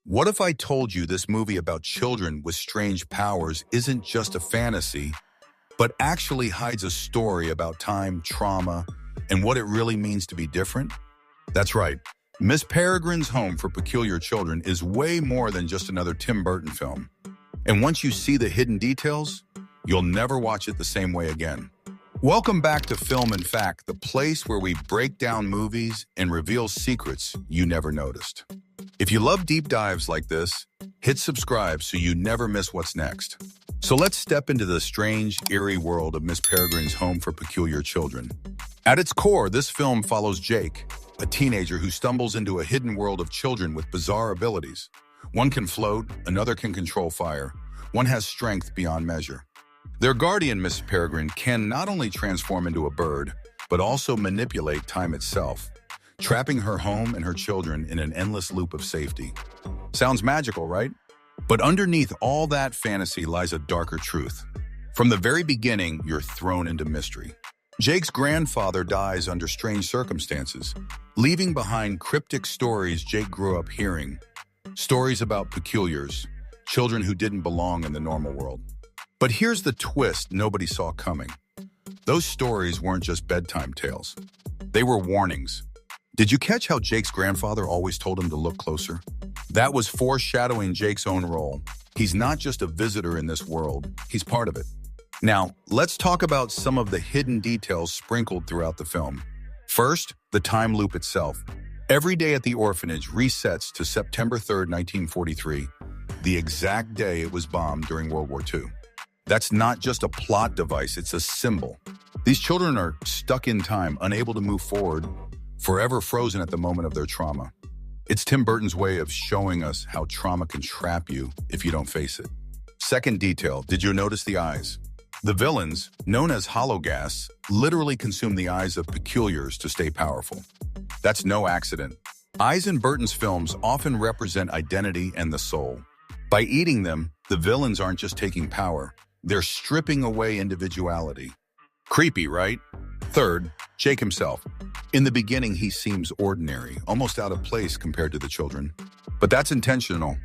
What if I told you this movie about children with strange powers isn't just a fantasy, but actually hides a story about time, trauma, and what it really means to be different? That's right. Miss Peregrine's Home for Peculiar Children is way more than just another Tim Burton film. And once you see the hidden details, you'll never watch it the same way again. Welcome back to Film and Fact, the place where we break down movies and reveal secrets you never noticed. If you love deep dives like this, hit subscribe so you never miss what's next. So let's step into the strange, eerie world of Miss Peregrine's Home for Peculiar Children. At its core, this film follows Jake, a teenager who stumbles into a hidden world of children with bizarre abilities. One can float, another can control fire, one has strength beyond measure. Their guardian, Miss Peregrine, can not only transform into a bird, but also manipulate time itself, trapping her home and her children in an endless loop of safety. Sounds magical, right? But underneath all that fantasy lies a darker truth. From the very beginning, you're thrown into mystery. Jake's grandfather dies under strange circumstances, leaving behind cryptic stories Jake grew up hearing. Stories about peculiars, children who didn't belong in the normal world. But here's the twist nobody saw coming. Those stories weren't just bedtime tales. They were warnings. Did you catch how Jake's grandfather always told him to look closer? That was foreshadowing Jake's own role. He's not just a visitor in this world, he's part of it. Now, let's talk about some of the hidden details sprinkled throughout the film. First, the time loop itself. Every day at the orphanage resets to September 3rd, 1943, the exact day it was bombed during World War II. That's not just a plot device, it's a symbol. These children are stuck in time, unable to move forward, forever frozen at the moment of their trauma. It's Tim Burton's way of showing us how trauma can trap you if you don't face it. Second detail, did you notice the eyes? The villains, known as hologas, literally consume the eyes of peculiars to stay powerful. That's no accident. Eyes in Burton's films often represent identity and the soul. By eating them, the villains aren't just taking power, they're stripping away individuality. Creepy, right? Third, Jake himself. In the beginning, he seems ordinary, almost out of place compared to the children. But that's intentional.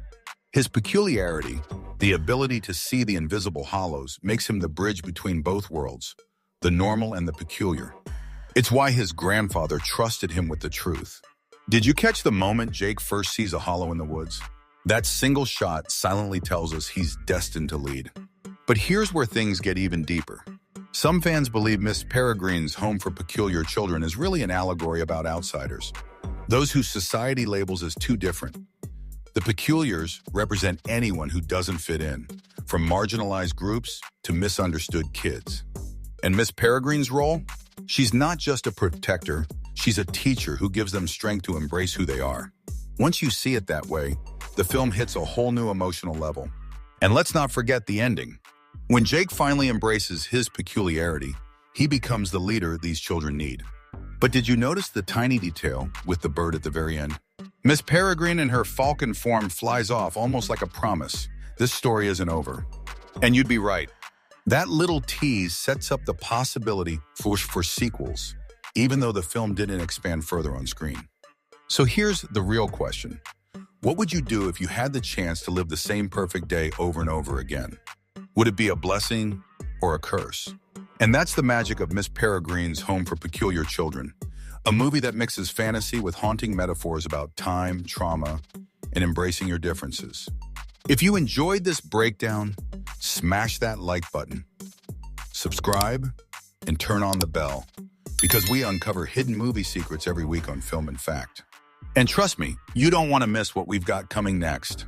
His peculiarity, the ability to see the invisible hollows, makes him the bridge between both worlds, the normal and the peculiar. It's why his grandfather trusted him with the truth. Did you catch the moment Jake first sees a hollow in the woods? That single shot silently tells us he's destined to lead. But here's where things get even deeper. Some fans believe Miss Peregrine's Home for Peculiar Children is really an allegory about outsiders, those whose society labels as too different. The peculiars represent anyone who doesn't fit in, from marginalized groups to misunderstood kids. And Miss Peregrine's role? She's not just a protector, she's a teacher who gives them strength to embrace who they are. Once you see it that way, the film hits a whole new emotional level. And let's not forget the ending. When Jake finally embraces his peculiarity, he becomes the leader these children need. But did you notice the tiny detail with the bird at the very end? Miss Peregrine in her falcon form flies off almost like a promise. This story isn't over. And you'd be right. That little tease sets up the possibility for sequels, even though the film didn't expand further on screen. So here's the real question. What would you do if you had the chance to live the same perfect day over and over again? Would it be a blessing or a curse? And that's the magic of Miss Peregrine's Home for Peculiar Children, a movie that mixes fantasy with haunting metaphors about time, trauma, and embracing your differences. If you enjoyed this breakdown, smash that like button, subscribe, and turn on the bell, because we uncover hidden movie secrets every week on Film and Fact. And trust me, you don't want to miss what we've got coming next.